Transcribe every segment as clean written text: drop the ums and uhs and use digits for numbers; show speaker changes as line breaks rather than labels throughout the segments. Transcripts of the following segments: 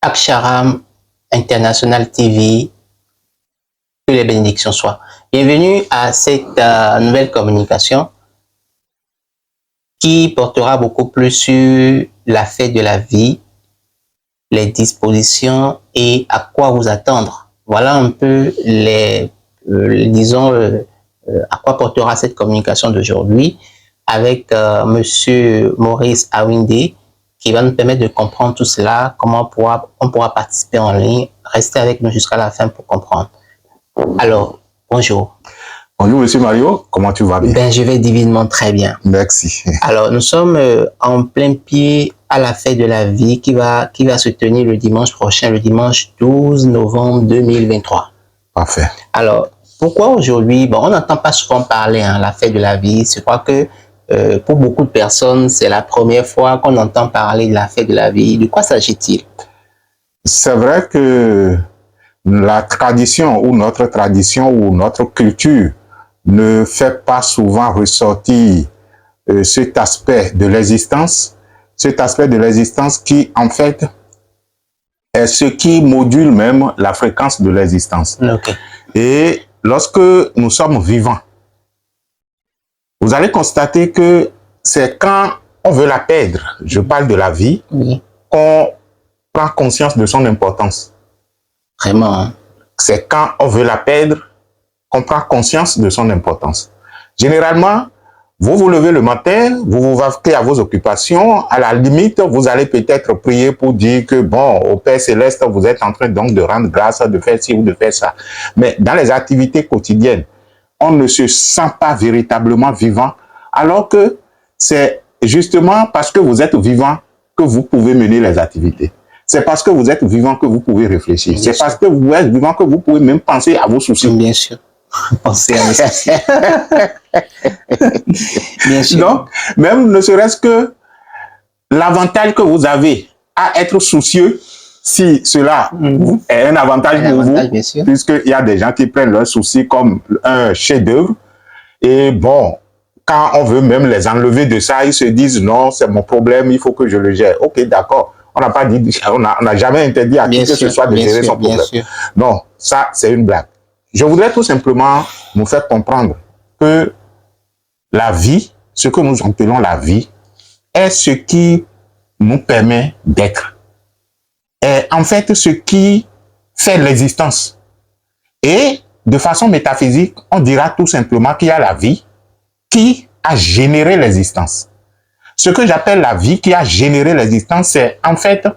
Aksharam International TV, que les bénédictions soient. Bienvenue à cette nouvelle communication qui portera beaucoup plus sur la fête de la vie, les dispositions et à quoi vous attendre. Voilà un peu à quoi portera cette communication d'aujourd'hui avec Monsieur Maurice Awinde, qui va nous permettre de comprendre tout cela, comment on pourra participer en ligne. Restez avec nous jusqu'à la fin pour comprendre. Alors, bonjour.
Bonjour, Monsieur Mario. Comment tu vas bien?
Ben, je vais divinement très bien.
Merci.
Alors, nous sommes en plein pied à la fête de la vie qui va se tenir le dimanche prochain, le dimanche 12 novembre 2023.
Parfait.
Alors, pourquoi aujourd'hui? Bon, on n'entend pas souvent parler la fête de la vie. Je crois que pour beaucoup de personnes, c'est la première fois qu'on entend parler de la fête de la vie. De quoi s'agit-il?
C'est vrai que la tradition ou notre culture ne fait pas souvent ressortir cet aspect de l'existence qui, en fait, est ce qui module même la fréquence de l'existence.
Okay.
Et lorsque nous sommes vivants, vous allez constater que c'est quand on veut la perdre, je parle de la vie,
oui,
qu'on prend conscience de son importance.
Vraiment.
C'est quand on veut la perdre qu'on prend conscience de son importance. Généralement, vous vous levez le matin, vous vous vaquez à vos occupations, à la limite, vous allez peut-être prier pour dire que, bon, au Père Céleste, vous êtes en train donc de rendre grâce, de faire ci ou de faire ça. Mais dans les activités quotidiennes, on ne se sent pas véritablement vivant, alors que c'est justement parce que vous êtes vivant que vous pouvez mener les activités. C'est parce que vous êtes vivant que vous pouvez réfléchir. C'est parce que vous êtes vivant que vous pouvez même penser à vos soucis.
Bien sûr. Penser à mes soucis. Bien sûr.
Donc, même ne serait-ce que l'avantage que vous avez à être soucieux, si cela est un avantage pour vous, puisqu'il y a des gens qui prennent leurs soucis comme un chef-d'œuvre, et bon, quand on veut même les enlever de ça, ils se disent non, c'est mon problème, il faut que je le gère. Ok, d'accord. On n'a pas dit, on n'a jamais interdit à qui que ce soit de gérer son problème. Non, ça, c'est une blague. Je voudrais tout simplement nous faire comprendre que la vie, ce que nous appelons la vie, est ce qui nous permet d'être. Est en fait ce qui fait l'existence. Et de façon métaphysique, on dira tout simplement qu'il y a la vie qui a généré l'existence. Ce que j'appelle la vie qui a généré l'existence, c'est en fait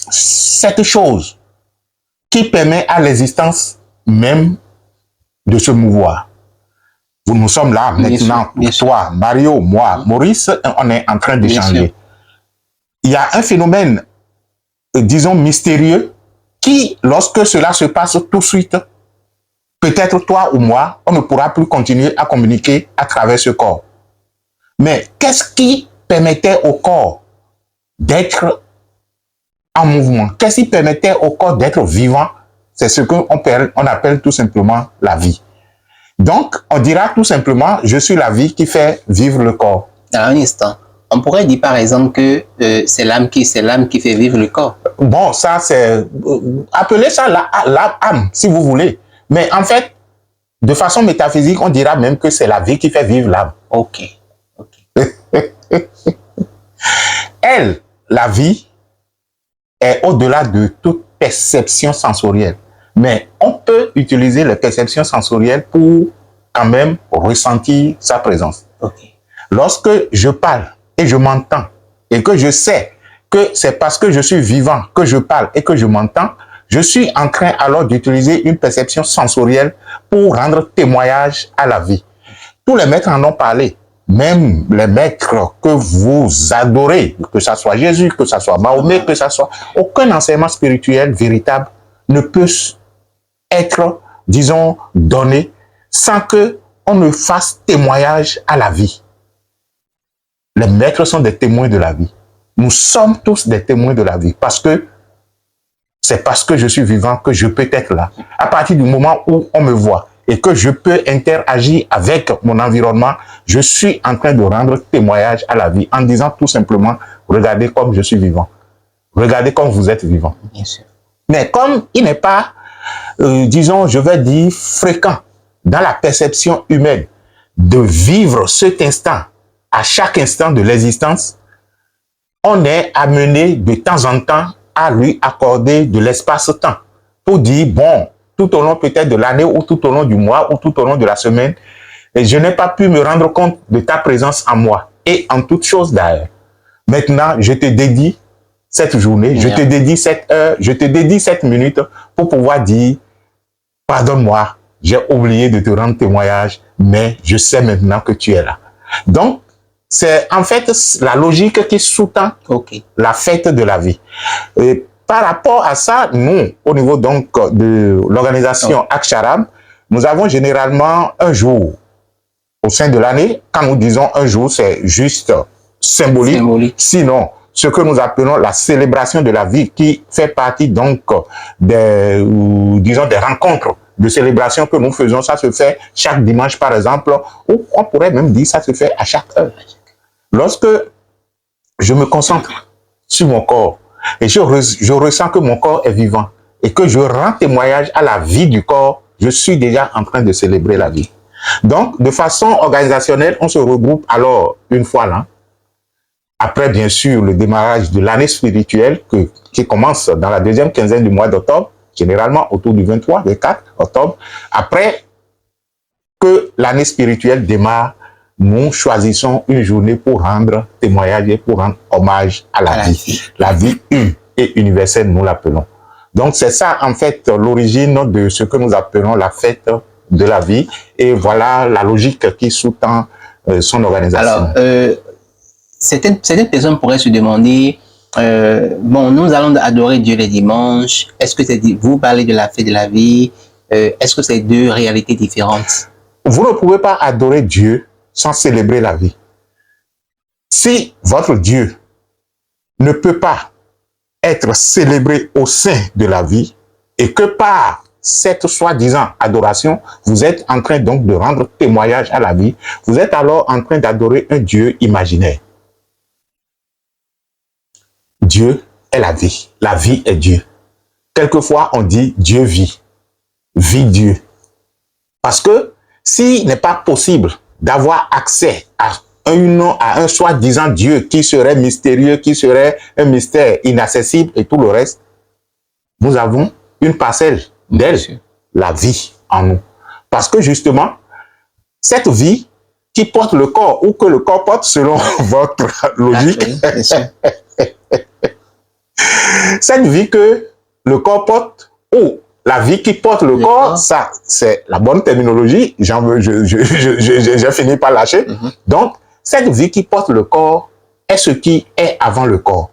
cette chose qui permet à l'existence même de se mouvoir. Nous sommes là maintenant, toi, Mario, moi, Maurice, on est en train d'échanger. Il y a un phénomène, disons, mystérieux qui, lorsque cela se passe tout de suite, peut-être toi ou moi, on ne pourra plus continuer à communiquer à travers ce corps. Mais qu'est-ce qui permettait au corps d'être en mouvement? Qu'est-ce qui permettait au corps d'être vivant? C'est ce qu'on appelle tout simplement la vie. Donc, on dira tout simplement, je suis la vie qui fait vivre le corps.
Dans un instant, on pourrait dire par exemple que c'est l'âme qui fait vivre le corps.
Bon, ça c'est... appelez ça l'âme, si vous voulez. Mais en fait, de façon métaphysique, on dira même que c'est la vie qui fait vivre l'âme.
Ok.
Elle, la vie, est au-delà de toute perception sensorielle. Mais on peut utiliser les perceptions sensorielles pour quand même ressentir sa présence.
Okay.
Lorsque je parle et je m'entends et que je sais que c'est parce que je suis vivant que je parle et que je m'entends, je suis en train alors d'utiliser une perception sensorielle pour rendre témoignage à la vie. Tous les maîtres en ont parlé. Même les maîtres que vous adorez, que ce soit Jésus, que ce soit Mahomet, que ce soit... Aucun enseignement spirituel véritable ne peut être, disons, donné sans que on ne fasse témoignage à la vie. Les maîtres sont des témoins de la vie. Nous sommes tous des témoins de la vie parce que c'est parce que je suis vivant que je peux être là. À partir du moment où on me voit et que je peux interagir avec mon environnement, je suis en train de rendre témoignage à la vie en disant tout simplement, regardez comme je suis vivant. Regardez comme vous êtes vivant.
Bien sûr.
Mais comme il n'est pas, disons, je vais dire, fréquent dans la perception humaine de vivre cet instant à chaque instant de l'existence, on est amené de temps en temps à lui accorder de l'espace-temps pour dire, bon, tout au long peut-être de l'année ou tout au long du mois ou tout au long de la semaine, et je n'ai pas pu me rendre compte de ta présence en moi et en toute chose d'ailleurs. Maintenant, je te dédie cette journée, je te dédie cette heure, je te dédie cette minute pour pouvoir dire, pardonne-moi, j'ai oublié de te rendre témoignage, mais je sais maintenant que tu es là. Donc, c'est en fait la logique qui sous-tend la fête de la vie. Et par rapport à ça, nous, au niveau donc de l'organisation Aksharam, nous avons généralement un jour au sein de l'année. Quand nous disons un jour, c'est juste symbolique. Sinon, ce que nous appelons la célébration de la vie qui fait partie donc des, disons, des rencontres de célébration que nous faisons. Ça se fait chaque dimanche, par exemple, ou on pourrait même dire ça se fait à chaque heure. Lorsque je me concentre sur mon corps et je ressens que mon corps est vivant et que je rends témoignage à la vie du corps, je suis déjà en train de célébrer la vie. Donc, de façon organisationnelle, on se regroupe alors une fois l'an. Après, bien sûr, le démarrage de l'année spirituelle qui commence dans la deuxième quinzaine du mois d'octobre, généralement autour du 23, 24 octobre. Après que l'année spirituelle démarre, nous choisissons une journée pour rendre témoignage et pour rendre hommage à la vie. La vie une et universelle, nous l'appelons. Donc, c'est ça, en fait, l'origine de ce que nous appelons la fête de la vie. Et voilà la logique qui sous-tend son organisation.
Alors, certaines personnes pourraient se demander, bon, nous allons adorer Dieu les dimanches. Est-ce que vous parlez de la fête de la vie? Est-ce que c'est deux réalités différentes?
Vous ne pouvez pas adorer Dieu sans célébrer la vie. Si votre Dieu ne peut pas être célébré au sein de la vie et que par cette soi-disant adoration, vous êtes en train donc de rendre témoignage à la vie, vous êtes alors en train d'adorer un Dieu imaginaire. Dieu est la vie. La vie est Dieu. Quelquefois, on dit Dieu vit. Vit Dieu. Parce que s'il n'est pas possible d'avoir accès à un soi-disant Dieu qui serait mystérieux, qui serait un mystère inaccessible et tout le reste, nous avons une parcelle d'elle, la vie en nous. Parce que justement, cette vie qui porte le corps ou que le corps porte selon votre logique, cette vie que le corps porte ou la vie qui porte le corps, ça, c'est la bonne terminologie. J'ai fini par lâcher. Donc, cette vie qui porte le corps est ce qui est avant le corps.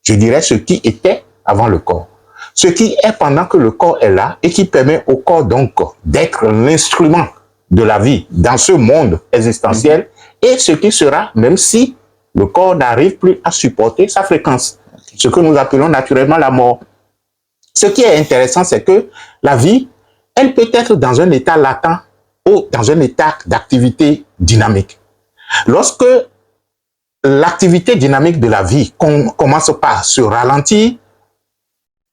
Je dirais ce qui était avant le corps. Ce qui est pendant que le corps est là et qui permet au corps donc d'être l'instrument de la vie dans ce monde existentiel et ce qui sera, même si le corps n'arrive plus à supporter sa fréquence. Ce que nous appelons naturellement la mort. Ce qui est intéressant, c'est que la vie, elle peut être dans un état latent ou dans un état d'activité dynamique. Lorsque l'activité dynamique de la vie commence par se ralentir,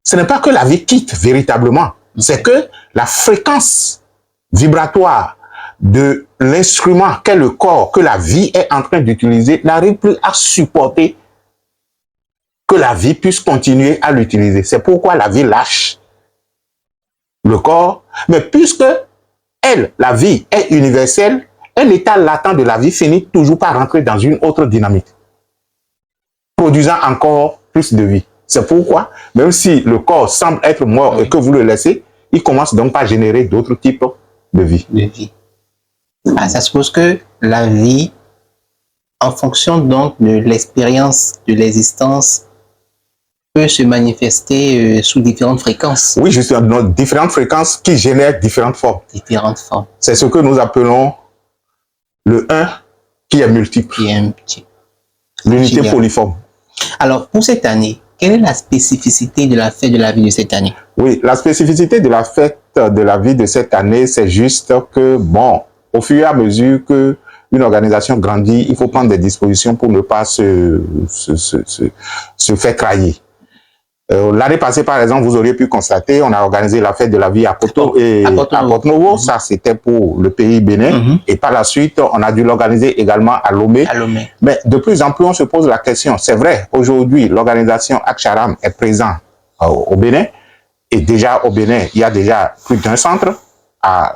ce n'est pas que la vie quitte véritablement, c'est que la fréquence vibratoire de l'instrument qu'est le corps, que la vie est en train d'utiliser, n'arrive plus à supporter que la vie puisse continuer à l'utiliser. C'est pourquoi la vie lâche le corps. Mais puisque elle, la vie, est universelle, un état latent de la vie finit toujours par rentrer dans une autre dynamique, produisant encore plus de vie. C'est pourquoi, même si le corps semble être mort et que vous le laissez, il commence donc à générer d'autres types de vie.
Ah, ça suppose que la vie, en fonction donc de l'expérience de l'existence, peut se manifester sous différentes fréquences.
Oui, justement, différentes fréquences qui génèrent différentes formes.
Différentes formes.
C'est ce que nous appelons le 1 qui est multiple. L'unité polyforme.
Alors, pour cette année, quelle est la spécificité de la fête de la vie de cette année?
Oui, la spécificité de la fête de la vie de cette année, c'est juste que, bon, au fur et à mesure que une organisation grandit, il faut prendre des dispositions pour ne pas se faire trahir. L'année passée, par exemple, vous auriez pu constater, on a organisé la fête de la vie à Porto et à Porto Novo. Ça, c'était pour le pays Bénin. Et par la suite, on a dû l'organiser également à Lomé. Mais de plus en plus, on se pose la question. C'est vrai, aujourd'hui, l'organisation Akcharam est présente au Bénin. Et déjà, au Bénin, il y a déjà plus d'un centre à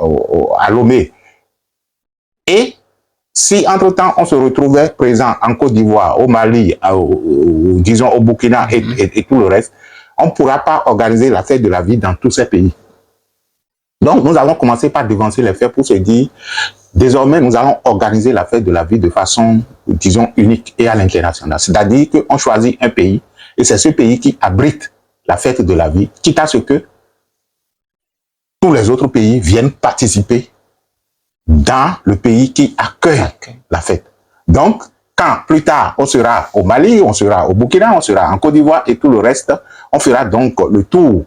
Lomé. Et si, entre-temps, on se retrouvait présent en Côte d'Ivoire, au Mali, disons au Burkina et tout le reste, on ne pourra pas organiser la fête de la vie dans tous ces pays. Donc, nous avons commencé par devancer les faits pour se dire, désormais, nous allons organiser la fête de la vie de façon, disons, unique et à l'international. C'est-à-dire qu'on choisit un pays, et c'est ce pays qui abrite la fête de la vie, quitte à ce que tous les autres pays viennent participer dans le pays qui accueille la fête. Donc, quand plus tard, on sera au Mali, on sera au Burkina, on sera en Côte d'Ivoire et tout le reste, on fera donc le tour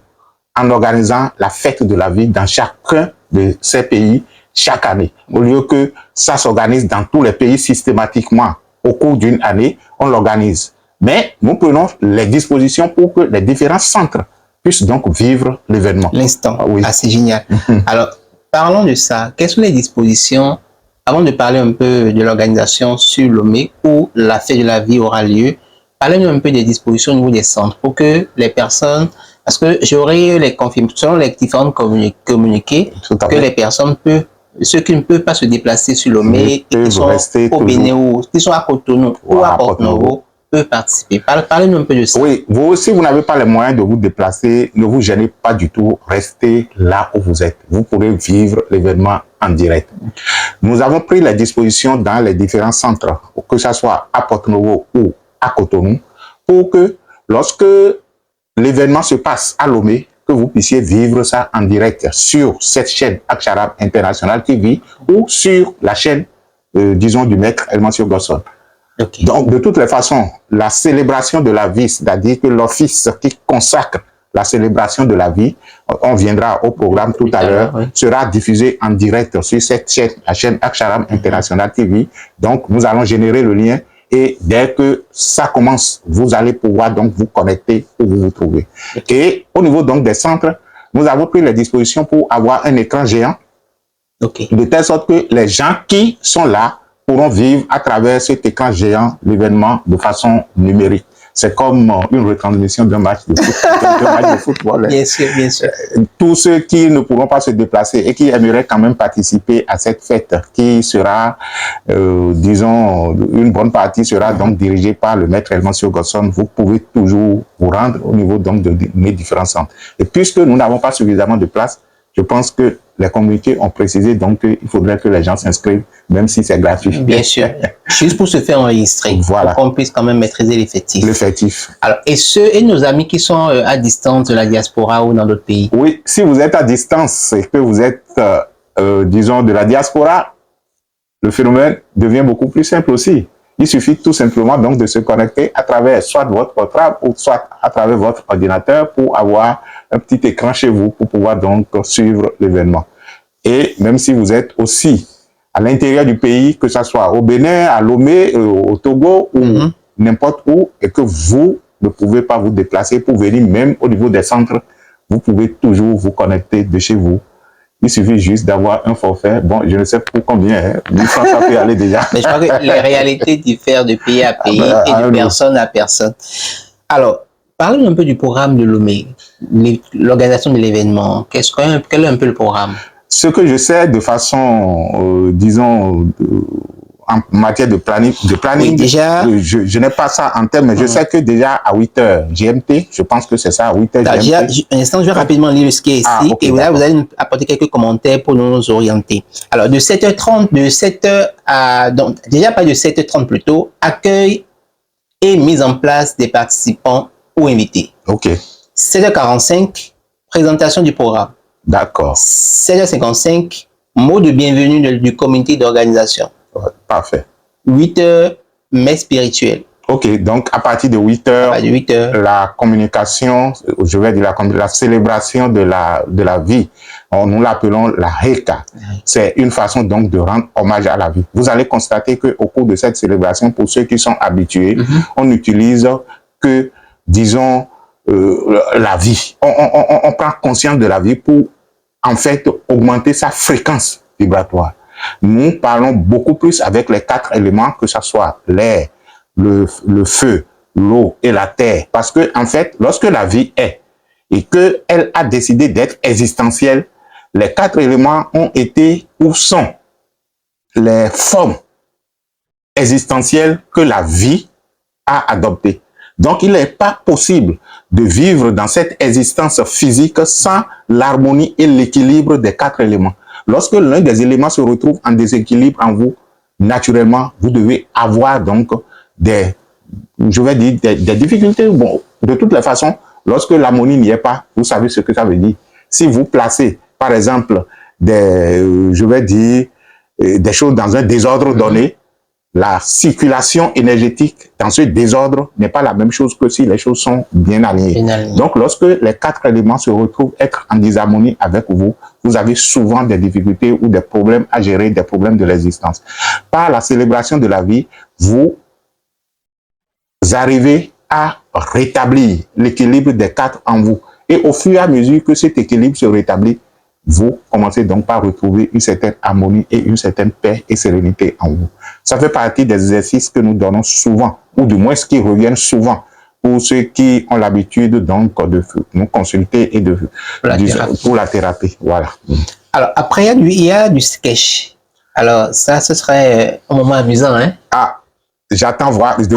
en organisant la fête de la vie dans chacun de ces pays chaque année. Au lieu que ça s'organise dans tous les pays systématiquement au cours d'une année, on l'organise. Mais nous prenons les dispositions pour que les différents centres puissent donc vivre l'événement.
L'instant, oui. Ah, c'est génial. Alors, parlons de ça. Quelles sont les dispositions, avant de parler un peu de l'organisation sur Lomé, où la fête de la vie aura lieu, parlez-nous un peu des dispositions au niveau des centres pour que les personnes, parce que j'aurai les confirmations, les différentes communiqués, que les personnes peuvent, ceux qui ne peuvent pas se déplacer sur Lomé, et qui sont au Bénin ou qui sont à Cotonou ou à Porto Novo, peuvent participer. Parlez-nous un peu de ça.
Oui, vous, si vous n'avez pas les moyens de vous déplacer, ne vous gênez pas du tout, restez là où vous êtes. Vous pourrez vivre l'événement en direct. Nous avons pris les dispositions dans les différents centres, que ce soit à Porto Novo ou à Cotonou, pour que lorsque l'événement se passe à Lomé, que vous puissiez vivre ça en direct sur cette chaîne Akcharam International TV ou sur la chaîne, disons, du maître Elmansio Gosson. Okay. Donc, de toutes les façons, la célébration de la vie, c'est-à-dire que l'office qui consacre la célébration de la vie, on viendra au programme tout à l'heure, oui, sera diffusé en direct sur cette chaîne, la chaîne Akcharam International TV. Donc, nous allons générer le lien et dès que ça commence, vous allez pouvoir donc vous connecter où vous vous trouvez. Okay. Et au niveau donc des centres, nous avons pris les dispositions pour avoir un écran géant, okay, de telle sorte que les gens qui sont là pourront vivre à travers cet écran géant l'événement de façon numérique. C'est comme une retransmission d'un match de football.
Bien sûr, bien sûr.
Tous ceux qui ne pourront pas se déplacer et qui aimeraient quand même participer à cette fête, qui sera, disons, une bonne partie sera donc dirigée par le maître Elmansio Gosson, vous pouvez toujours vous rendre au niveau donc de mes différents centres. Et puisque nous n'avons pas suffisamment de place, je pense que les communautés ont précisé donc qu'il faudrait que les gens s'inscrivent, même si c'est gratuit.
Bien sûr. Juste pour se faire enregistrer. Voilà. Pour qu'on puisse quand même maîtriser l'effectif.
L'effectif.
Alors, et nos amis qui sont à distance de la diaspora ou dans d'autres pays?
Oui, si vous êtes à distance et que vous êtes, disons, de la diaspora, le phénomène devient beaucoup plus simple aussi. Il suffit tout simplement donc de se connecter à travers soit votre portable ou soit à travers votre ordinateur pour avoir un petit écran chez vous pour pouvoir donc suivre l'événement. Et même si vous êtes aussi à l'intérieur du pays, que ce soit au Bénin, à Lomé, au Togo ou n'importe où, et que vous ne pouvez pas vous déplacer pour venir même au niveau des centres, vous pouvez toujours vous connecter de chez vous. Il suffit juste d'avoir un forfait. Bon, je ne sais pour combien, 1000 francs, ça peut aller déjà.
Mais je crois que les réalités diffèrent de pays à pays et de personne à personne. Alors, parlons un peu du programme de Lomé, l'organisation de l'événement. Quel est un peu le programme?
Ce que je sais de façon, disons, en matière de planning, oui, déjà, je n'ai pas ça en tête, mais je sais que déjà à 8h GMT, je pense que c'est ça, à 8h GMT.
Un instant, je vais rapidement lire ce qui est ici, okay, et là, vous allez nous apporter quelques commentaires pour nous orienter. Alors, de 7h30, de 7h à, donc, déjà pas de 7h30 plutôt, accueil et mise en place des participants ou invités.
Ok.
7h45, présentation du programme.
D'accord.
7h55, mot de bienvenue du comité d'organisation.
Parfait.
8h, messe spirituelle.
Ok, donc à partir de 8h, la communication, je vais dire la célébration de la vie, nous l'appelons la Heka. C'est une façon donc de rendre hommage à la vie. Vous allez constater qu'au cours de cette célébration, pour ceux qui sont habitués, on n'utilise que, disons, la vie. On prend conscience de la vie pour, en fait, augmenter sa fréquence vibratoire. Nous parlons beaucoup plus avec les 4 éléments, que ce soit l'air, le feu, l'eau et la terre. Parce que, en fait, lorsque la vie est et qu'elle a décidé d'être existentielle, les 4 éléments ont été ou sont les formes existentielles que la vie a adoptées. Donc, il n'est pas possible de vivre dans cette existence physique sans l'harmonie et l'équilibre des 4 éléments. Lorsque l'un des éléments se retrouve en déséquilibre en vous, naturellement, vous devez avoir donc des difficultés. Bon, de toutes les façons, lorsque l'harmonie n'y est pas, vous savez ce que ça veut dire. Si vous placez, par exemple, des choses dans un désordre donné, la circulation énergétique dans ce désordre n'est pas la même chose que si les choses sont bien alignées. Donc, lorsque les 4 éléments se retrouvent être en désharmonie avec vous, vous avez souvent des difficultés ou des problèmes à gérer, des problèmes de l'existence. Par la célébration de la vie, vous arrivez à rétablir l'équilibre des 4 en vous. Et au fur et à mesure que cet équilibre se rétablit, vous commencez donc par retrouver une certaine harmonie et une certaine paix et sérénité en vous. Ça fait partie des exercices que nous donnons souvent, ou du moins ce qui reviennent souvent, pour ceux qui ont l'habitude donc de nous consulter et pour la thérapie. Voilà.
Alors, après, il y a du sketch. Alors, ça, ce serait un moment amusant, hein?
Ah, j'attends de voir aussi.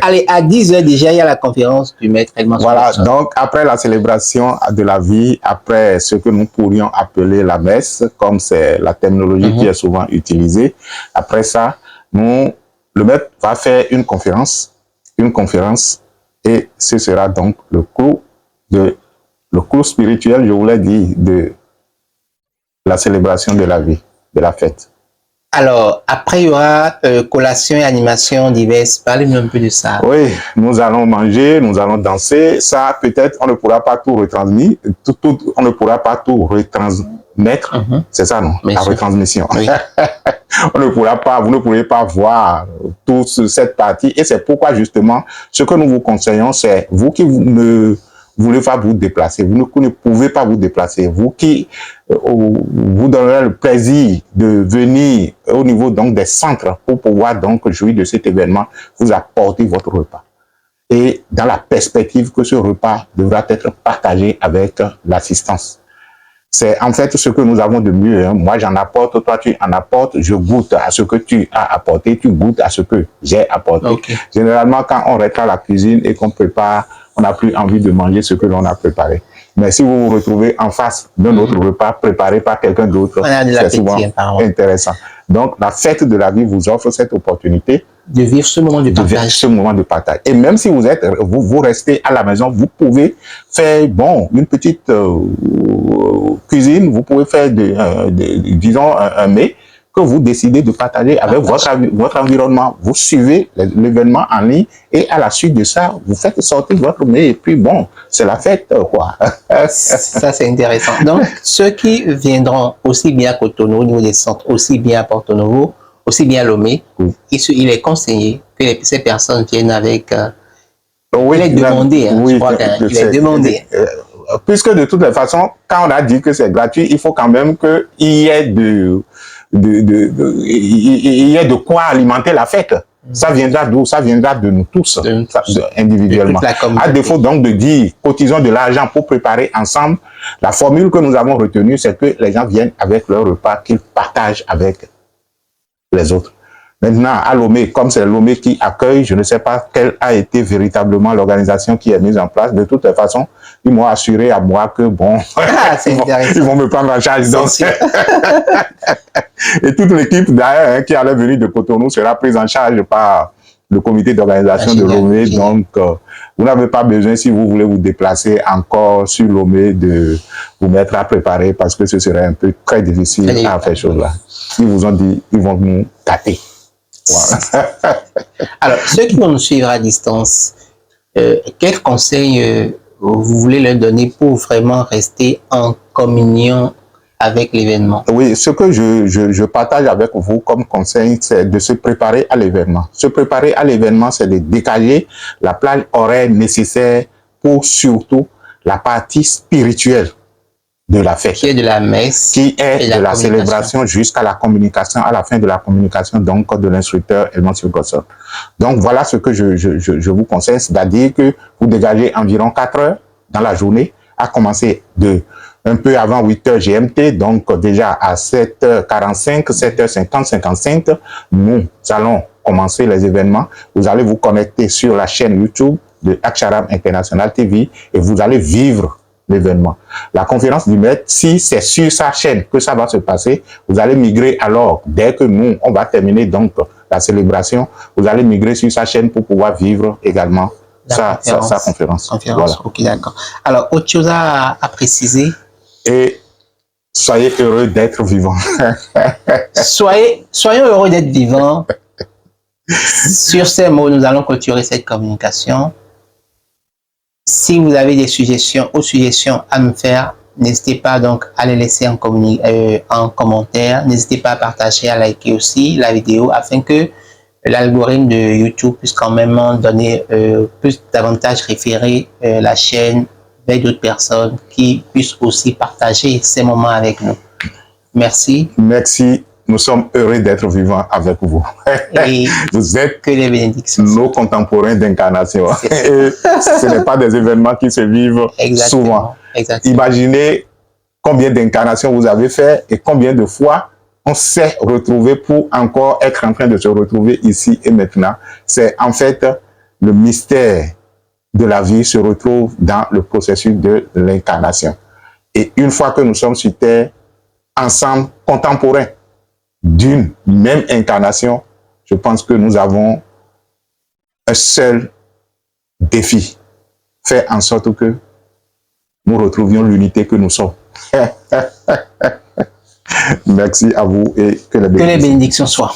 Allez, à 10h déjà, il y a la conférence du maître Edmond.
Voilà, donc après la célébration de la vie, après ce que nous pourrions appeler la messe, comme c'est la terminologie qui est souvent utilisée, après ça, le maître va faire une conférence, et ce sera donc le clou spirituel, je voulais dire, de la célébration de la vie, de la fête.
Alors, après, il y aura collation et animation diverses. Parlez-nous un peu de ça.
Oui, nous allons manger, nous allons danser. Ça, peut-être, on ne pourra pas tout retransmettre. On ne pourra pas tout retransmettre. C'est ça, non? La retransmission. Oui. Vous ne pourrez pas voir toute cette partie. Et c'est pourquoi, justement, ce que nous vous conseillons, c'est vous qui ne voulez pas vous déplacer, vous ne pouvez pas vous déplacer, vous qui vous donnerez le plaisir de venir au niveau donc des centres pour pouvoir donc jouir de cet événement, vous apportez votre repas. Et dans la perspective que ce repas devra être partagé avec l'assistance. C'est en fait ce que nous avons de mieux. Hein. Moi, j'en apporte, toi, tu en apportes, je goûte à ce que tu as apporté, tu goûtes à ce que j'ai apporté. Okay. Généralement, quand on rentre à la cuisine et qu'on prépare, on n'a plus envie de manger ce que l'on a préparé. Mais si vous vous retrouvez en face d'un autre repas préparé par quelqu'un d'autre, c'est souvent intéressant. Donc, la fête de la vie vous offre cette opportunité
de vivre ce moment de partage.
Et même si vous restez à la maison, vous pouvez faire, une petite cuisine, vous pouvez faire, disons, un mets que vous décidez de partager avec votre environnement. Vous suivez l'événement en ligne et à la suite de ça, vous faites sortir votre mets et puis c'est la fête, quoi.
Ça, c'est intéressant. Donc, ceux qui viendront aussi bien à Cotonou, au niveau des centres, aussi bien à Porto Novo, aussi bien à Lomé, il est conseillé que ces personnes viennent avec... il est demandé, je crois qu'il est demandé.
Puisque de toutes les façons, quand on a dit que c'est gratuit, il faut quand même qu'il y ait de quoi alimenter la fête. Ça viendra d'où? Ça viendra de nous tous, individuellement. À défaut donc de dire, cotisons de l'argent pour préparer ensemble, la formule que nous avons retenue, c'est que les gens viennent avec leur repas qu'ils partagent avec les autres. Maintenant, à Lomé, comme c'est Lomé qui accueille, je ne sais pas quelle a été véritablement l'organisation qui est mise en place. De toute façon, ils m'ont assuré à moi que ils vont me prendre en charge. Donc, et toute l'équipe d'ailleurs qui allait venir de Cotonou sera prise en charge par le comité d'organisation de Lomé. Donc, vous n'avez pas besoin, si vous voulez vous déplacer encore sur Lomé, de vous mettre à préparer parce que ce serait un peu très difficile à faire chose là. Ils vous ont dit, ils vont nous tâter. Voilà.
Alors, ceux qui vont nous suivre à distance, quels conseils vous voulez leur donner pour vraiment rester en communion avec l'événement?
Oui, ce que je partage avec vous comme conseil, c'est de se préparer à l'événement. Se préparer à l'événement, c'est de décaler la plage horaire nécessaire pour surtout la partie spirituelle de la fête.
Qui est de la messe.
Qui est de la célébration jusqu'à la communication, à la fin de la communication, donc, de l'instructeur Edmond Gossop. Donc, voilà ce que je vous conseille, c'est-à-dire que vous dégagez environ 4 heures dans la journée, à commencer de un peu avant 8h GMT, donc déjà à 7h45, 7h50, 55, nous allons commencer les événements. Vous allez vous connecter sur la chaîne YouTube de Aksharam International TV et vous allez vivre l'événement. La conférence du maître, si c'est sur sa chaîne que ça va se passer, vous allez migrer alors, dès que nous, on va terminer donc la célébration, vous allez migrer sur sa chaîne pour pouvoir vivre également sa conférence.
Voilà. Ok, d'accord. Alors, autre chose à préciser?
Et soyez heureux d'être vivant.
Soyons heureux d'être vivants. Sur ces mots, nous allons clôturer cette communication. Si vous avez des suggestions ou suggestions à nous faire, n'hésitez pas donc à les laisser en commentaire. N'hésitez pas à partager, à liker aussi la vidéo afin que l'algorithme de YouTube puisse quand même donner plus davantage référer la chaîne avec d'autres personnes qui puissent aussi partager ces moments avec nous. Merci.
Merci. Nous sommes heureux d'être vivants avec vous.
Et
vous êtes
que les bénédictions
nos contemporains d'incarnation. Et ce n'est pas des événements qui se vivent souvent.
Exactement.
Imaginez combien d'incarnations vous avez fait et combien de fois on s'est retrouvé pour encore être en train de se retrouver ici et maintenant. C'est en fait le mystère de la vie se retrouve dans le processus de l'incarnation. Et une fois que nous sommes sur Terre, ensemble, contemporains d'une même incarnation, je pense que nous avons un seul défi. Faire en sorte que nous retrouvions l'unité que nous sommes. Merci à vous et que les bénédictions soient.